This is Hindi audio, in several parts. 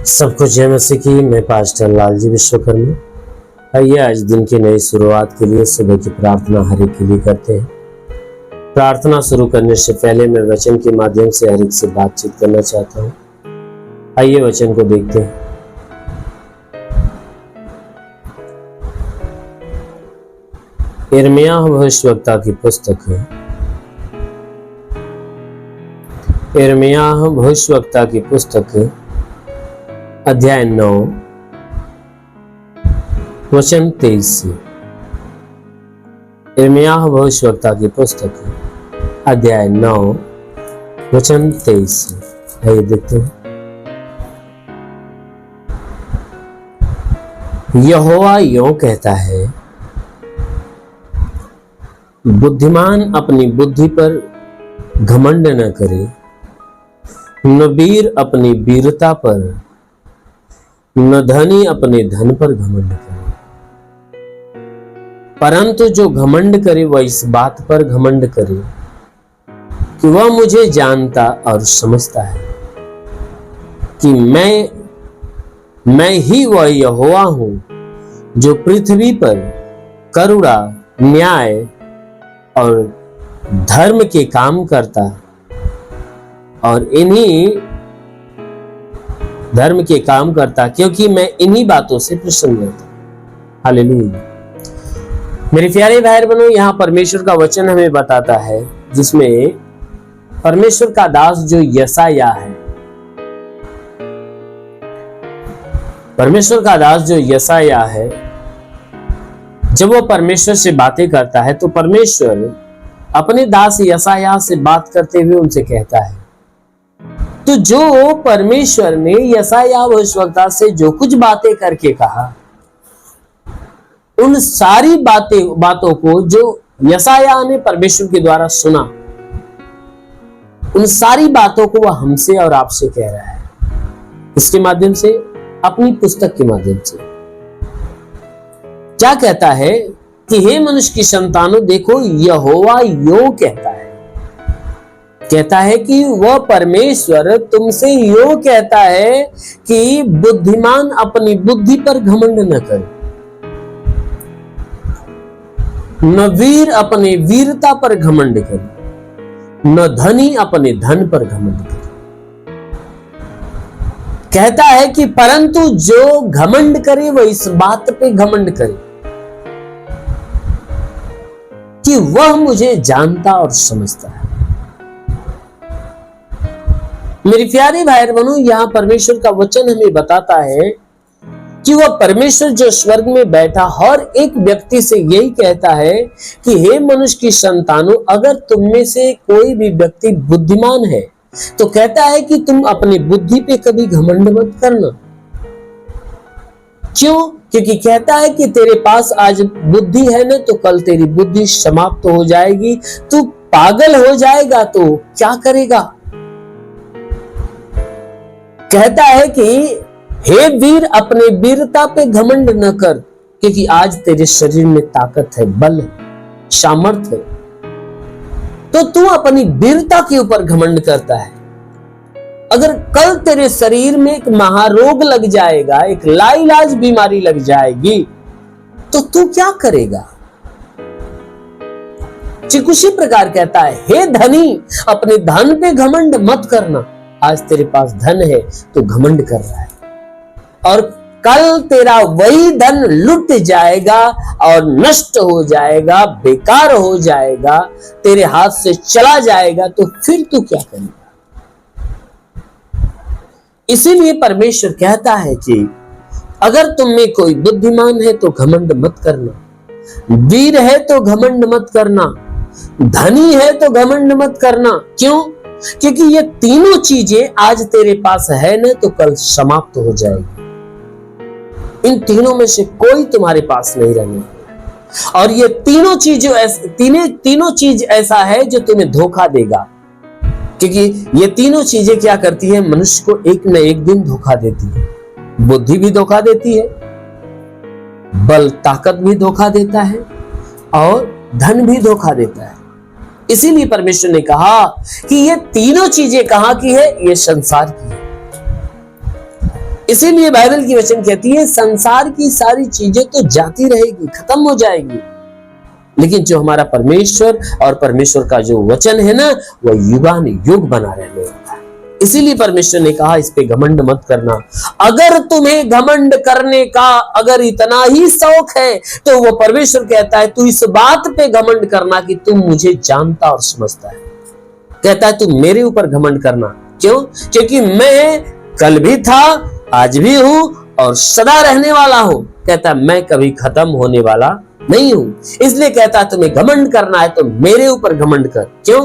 सबको जय मसीह की। मैं पास्टर लालजी विश्वकर्मा। आइए आज दिन की नई शुरुआत के लिए सुबह की प्रार्थना हर एक के लिए करते हैं। प्रार्थना शुरू करने से पहले मैं वचन के माध्यम से हर एक से बातचीत करना चाहता हूँ। आइए वचन को देखते हैं। यिर्मयाह भविष्यवक्ता की पुस्तक है। यिर्मयाह भविष्यवक्ता की पुस्तक अध्याय 9 वचन 23 से। यिर्मयाह भविष्यवक्ता की पुस्तक अध्याय 9 वचन 23 से। आइए देखते हैं। यहोवा यों कहता है, बुद्धिमान अपनी बुद्धि पर घमंड न करे, न वीर अपनी वीरता पर, न धनी अपने धन पर घमंड करे। परंतु जो घमंड करे वह इस बात पर घमंड करे कि वह मुझे जानता और समझता है कि मैं ही वह यहोवा हूं जो पृथ्वी पर करुणा, न्याय और धर्म के काम करता, और इन्हीं धर्म के काम करता, क्योंकि मैं इन्हीं बातों से प्रसन्न रहता। हालेलुया। मेरे प्यारे भाई बहनों, यहाँ परमेश्वर का वचन हमें बताता है, जिसमें परमेश्वर का दास जो यशायाह है, परमेश्वर का दास जो यशायाह है, जब वो परमेश्वर से बातें करता है तो परमेश्वर अपने दास यशायाह से बात करते हुए उनसे कहता है। तो जो परमेश्वर ने यशायाह भविष्यवक्ता से जो कुछ बातें करके कहा, उन सारी बातों को जो यशायाह ने परमेश्वर के द्वारा सुना, उन सारी बातों को वह हमसे और आपसे कह रहा है। इसके माध्यम से, अपनी पुस्तक के माध्यम से क्या कहता है कि हे मनुष्य की संतानों, देखो यहोवा यों कहता है। कहता है कि वह परमेश्वर तुमसे यों कहता है कि बुद्धिमान अपनी बुद्धि पर घमंड न करे, न वीर अपने वीरता पर घमंड करे, न धनी अपने धन पर घमंड करे। कहता है कि परंतु जो घमंड करे वह इस बात पे घमंड करे कि वह मुझे जानता और समझता है। मेरे प्यारे भाई बहनों, यहां परमेश्वर का वचन हमें बताता है कि वह परमेश्वर जो स्वर्ग में बैठा हर एक व्यक्ति से यही कहता है कि हे मनुष्य की संतानों, अगर तुम में से कोई भी व्यक्ति बुद्धिमान है तो कहता है कि तुम अपनी बुद्धि पे कभी घमंड मत करना। क्यों? क्योंकि कहता है कि तेरे पास आज बुद्धि है ना, तो कल तेरी बुद्धि समाप्त हो जाएगी। तू पागल हो जाएगा तो क्या करेगा? कहता है कि हे वीर, अपने वीरता पे घमंड न कर, क्योंकि आज तेरे शरीर में ताकत है, बल है, सामर्थ्य है, तो तू अपनी वीरता के ऊपर घमंड करता है। अगर कल तेरे शरीर में एक महारोग लग जाएगा, एक लाइलाज बीमारी लग जाएगी, तो तू क्या करेगा? ठीक उसी प्रकार कहता है, हे धनी, अपने धन पे घमंड मत करना। आज तेरे पास धन है तो घमंड कर रहा है, और कल तेरा वही धन लुट जाएगा और नष्ट हो जाएगा, बेकार हो जाएगा, तेरे हाथ से चला जाएगा, तो फिर तू क्या करेगा? इसीलिए परमेश्वर कहता है कि अगर तुम में कोई बुद्धिमान है तो घमंड मत करना, वीर है तो घमंड मत करना, धनी है तो घमंड मत करना। क्यों? क्योंकि ये तीनों चीजें आज तेरे पास है ना, तो कल समाप्त हो जाएगी। इन तीनों में से कोई तुम्हारे पास नहीं रहने, और ये तीनों चीज ऐसा है जो तुम्हें धोखा देगा। क्योंकि ये तीनों चीजें क्या करती है? मनुष्य को एक न एक दिन धोखा देती है। बुद्धि भी धोखा देती है, बल ताकत भी धोखा देता है, और धन भी धोखा देता है। इसीलिए परमेश्वर ने कहा कि ये तीनों चीजें कहां की है? ये संसार की है। इसीलिए बाइबल की वचन कहती है संसार की सारी चीजें तो जाती रहेगी, खत्म हो जाएगी, लेकिन जो हमारा परमेश्वर और परमेश्वर का जो वचन है ना, वह युगान युग बना रहने वाला है। इसीलिए परमेश्वर ने कहा इस पे घमंड मत करना। अगर तुम्हें घमंड करने का अगर इतना ही शौक है तो वो परमेश्वर कहता है तू इस बात पे घमंड करना कि तुम मुझे जानता और समझता है। कहता है तू मेरे ऊपर घमंड करना। क्यों? क्योंकि मैं कल भी था, आज भी हूं और सदा रहने वाला हूं। कहता है मैं कभी खत्म होने वाला नहीं हूं। इसलिए कहता है तुम्हें घमंड करना है तो मेरे ऊपर घमंड कर। क्यों?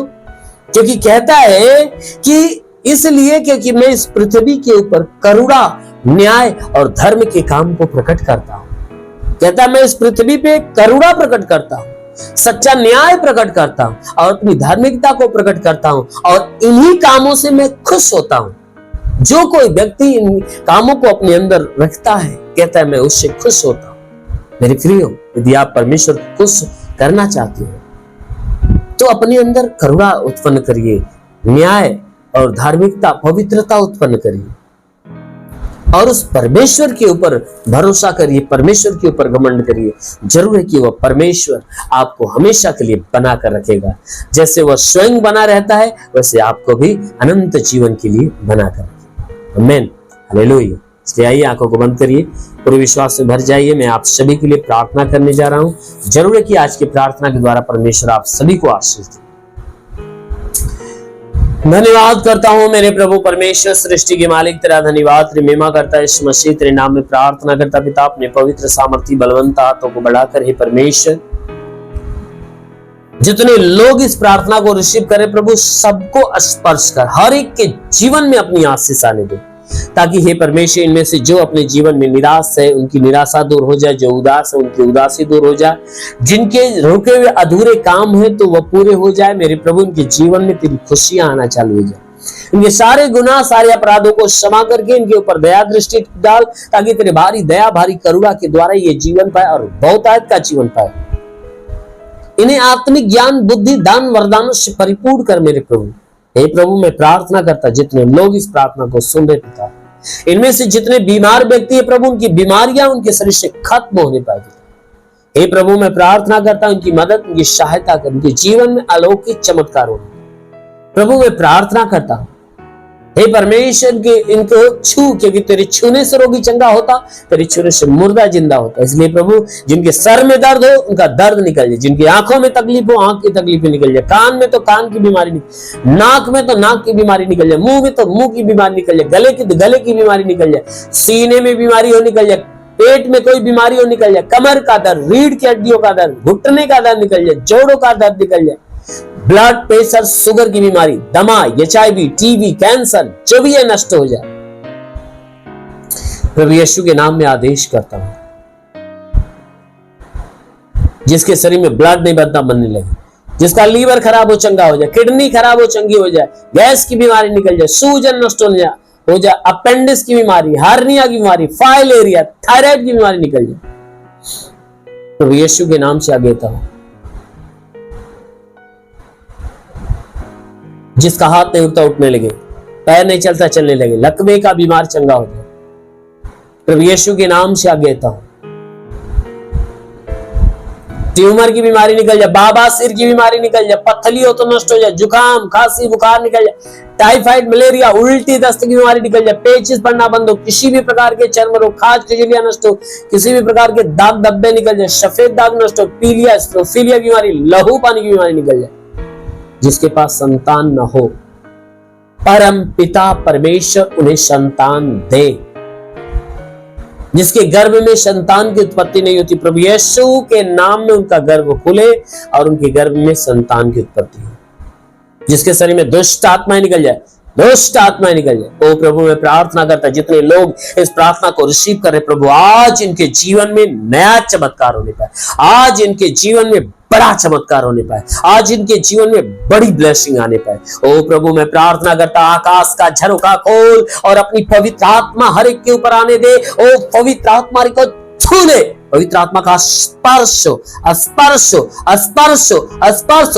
क्योंकि कहता है कि इसलिए क्योंकि मैं इस पृथ्वी के ऊपर करुणा, न्याय और धर्म के काम को प्रकट करता हूं। कहता है मैं इस पृथ्वी पे करुणा प्रकट करता हूं, सच्चा न्याय प्रकट करता हूं और अपनी धार्मिकता को प्रकट करता हूं, और इन्हीं कामों से मैं खुश होता हूं। जो कोई व्यक्ति इन कामों को अपने अंदर रखता है, कहता है मैं उससे खुश होता हूं। मेरे प्रियो, यदि आप परमेश्वर को खुश करना चाहते हो तो अपने अंदर करुणा उत्पन्न करिए, न्याय और धार्मिकता, पवित्रता उत्पन्न करिए और उस परमेश्वर के ऊपर भरोसा करिए, परमेश्वर के ऊपर घमंड करिए। जरूर है कि वह परमेश्वर आपको हमेशा के लिए बना कर रखेगा। जैसे वह स्वयं बना रहता है वैसे आपको भी अनंत जीवन के लिए बना कर रखेगा। आमीन, हालेलुया। इसलिए आइए आंखों को बंद करिए, पूरे विश्वास से भर जाइए। मैं आप सभी के लिए प्रार्थना करने जा रहा हूं। जरूर है कि आज की प्रार्थना के द्वारा परमेश्वर आप सभी को आशीष दे। धन्यवाद करता हूं मेरे प्रभु परमेश्वर, सृष्टि के मालिक, तेरा धन्यवाद, तेरी महिमा करता है यीशु मसीह, तेरे नाम में प्रार्थना करता पिता, अपने पवित्र सामर्थी बलवंत हाथों को बढ़ाकर हे परमेश्वर, जितने लोग इस प्रार्थना को रिसीव करें प्रभु, सबको स्पर्श कर, हर एक के जीवन में अपनी आशीष आने दे, ताकि हे परमेश्वर इनमें से जो अपने जीवन में निराश है उनकी निराशा दूर हो जाए, जो उदास है उनकी उदासी दूर हो जाए, जिनके रुके हुए अधूरे काम है तो वह पूरे हो जाए। मेरे प्रभु इनके जीवन में तेरी खुशियां आना चालू हो जाए। इनके सारे गुनाह, सारे अपराधों को क्षमा करके इनके ऊपर दया दृष्टि डाल, ताकि तेरे भारी दया, भारी करुणा के द्वारा ये जीवन पाए और बहुतायत का जीवन पाए। इन्हें आत्मिक ज्ञान, बुद्धि, दान, वरदानों से परिपूर्ण कर मेरे प्रभु। हे प्रभु मैं प्रार्थना करता जितने लोग इस प्रार्थना को सुन रहे पिता, इनमें से जितने बीमार व्यक्ति है प्रभु, उनकी बीमारियां उनके शरीर से खत्म होने पाएगी। हे प्रभु मैं प्रार्थना करता उनकी मदद, उनकी सहायता कर, उनके जीवन में अलौकिक चमत्कार हो। प्रभु मैं प्रार्थना करता हूं हे परमेश्वर के इनको छू, क्योंकि तेरे छूने से रोगी चंगा होता, तेरे छूने से मुर्दा जिंदा होता। इसलिए प्रभु जिनके सर में दर्द हो उनका दर्द निकल जाए, जिनकी आंखों में तकलीफ हो आंख की तकलीफें निकल जाए, कान में तो कान की बीमारी निकल, नाक में तो नाक की बीमारी निकल जाए, मुंह में तो मुंह की बीमारी निकल जाए, गले की बीमारी निकल जाए, सीने में बीमारी हो निकल जाए, पेट में कोई बीमारी हो निकल जाए, कमर का दर्द, रीढ़ की हड्डियों का दर्द, घुटने का दर्द निकल जाए, जोड़ों का दर्द निकल जाए, ब्लड प्रेशर, शुगर की बीमारी, दमा, HIV, टीबी, कैंसर, जो भी है नष्ट हो जाए। प्रभु यीशु के नाम में आदेश करता हूं, जिसके शरीर में ब्लड नहीं बनने लगे, जिसका लीवर खराब हो चंगा हो जाए, किडनी खराब हो चंगी हो जाए, गैस की बीमारी निकल जाए, सूजन नष्ट हो जाए, अपेंडिक्स की बीमारी, हार्निया की बीमारी, फाइल एरिया, थायराइड की बीमारी निकल जाए। प्रभु यीशु के नाम से आगे देता हूं, जिसका हाथ नहीं उठता उठने लगे, पैर नहीं चलता चलने लगे, लकवे का बीमार चंगा हो जाए, प्रभु यीशु के नाम से आगे देता हूं। ट्यूमर की बीमारी निकल जाए, बाबा सिर की बीमारी निकल जाए, पथली हो तो नष्ट हो जाए, जुकाम, खांसी, बुखार निकल जाए, टाइफाइड, मलेरिया, उल्टी, दस्त की बीमारी निकल जाए, पेचिश पड़ना बंद हो, किसी भी प्रकार के चर्म रोग, खाज, खुजलियां नष्ट हो, किसी भी प्रकार के दाग धब्बे निकल जाए, सफेद दाग नष्ट हो, पीलिया, स्ट्रोफिलिया की बीमारी, लहू पानी की बीमारी निकल जाए। जिसके पास संतान न हो, परम पिता परमेश्वर उन्हें संतान दे। जिसके गर्भ में संतान की उत्पत्ति नहीं होती, प्रभु यीशु के नाम में उनका गर्भ खुले और उनके गर्भ में संतान की उत्पत्ति हो। जिसके शरीर में दुष्ट आत्माएं निकल जाए, दुष्ट आत्माएं निकल जाए। ओ प्रभु मैं प्रार्थना करता, जितने लोग इस प्रार्थना को रिसीव कर रहे प्रभु, आज इनके जीवन में नया चमत्कार होने पाए, आज इनके जीवन में बड़ा चमत्कार होने पाए, आज इनके जीवन में बड़ी ब्लेसिंग आने पाए। ओ प्रभु मैं प्रार्थना करता, आकाश का झरोखा खोल और अपनी पवित्र आत्मा हर एक के ऊपर आने दे। ओ पवित्र आत्मा को छू ले, पवित्र आत्मा का स्पर्श, स्पर्श, स्पर्श, स्पर्श,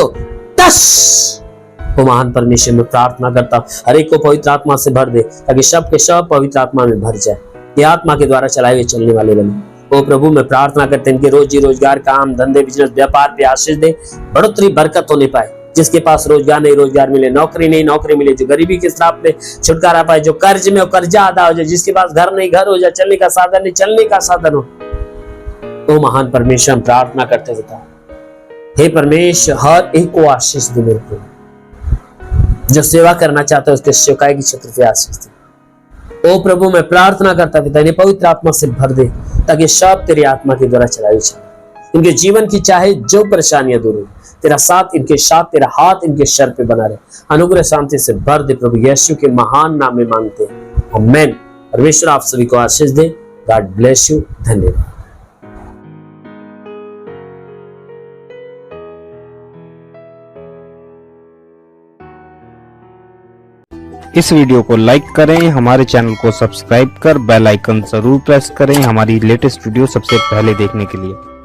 टच। ओ महान परमेश्वर में प्रार्थना करता हूं, हर एक को पवित्र आत्मा से भर दे, ताकि सब के सब पवित्र आत्मा में भर जाए। ये आत्मा के द्वारा चलाए हुए चलने वाले बने। ओ प्रभु, मैं प्रार्थना करते हैं इनके रोजी रोजगार, काम धंधे, बिजनेस, व्यापार पे आशीष दे, बढ़ोतरी बरकत होने पाए। जिसके पास रोजगार नहीं, रोजगार मिले, नौकरी नहीं, नौकरी मिले, जो गरीबी के श्राप में छुटकारा पाए, जो कर्ज में हो कर्जा अदा हो जाए, जिसके पास घर नहीं घर हो जाए, चलने का साधन नहीं चलने का साधन हो। ओ महान परमेश्वर, हम प्रार्थना करते बता, हे परमेश्वर, हर एक को आशीष दे मेरे प्रभु। जो सेवा करना चाहता है उसके सेवकाई की क्षेत्र से आशीष दे। ओ प्रभु, मैं प्रार्थना करता पिता, इन्हें पवित्र आत्मा से भर दे, ताकि सब तेरी आत्मा के द्वारा चलाई जाए। इनके जीवन की चाहे जो परेशानियां दूर हो, तेरा साथ इनके साथ, तेरा हाथ इनके सर पे बना रहे। अनुग्रह शांति से भर दे प्रभु, यीशु के महान नाम में मांगते हैं, आमीन। परमेश्वर आप सभी को आशीष दे। God bless you. धन्यवाद। इस वीडियो को लाइक करें, हमारे चैनल को सब्सक्राइब कर बेल आइकन जरूर प्रेस करें हमारी लेटेस्ट वीडियो सबसे पहले देखने के लिए।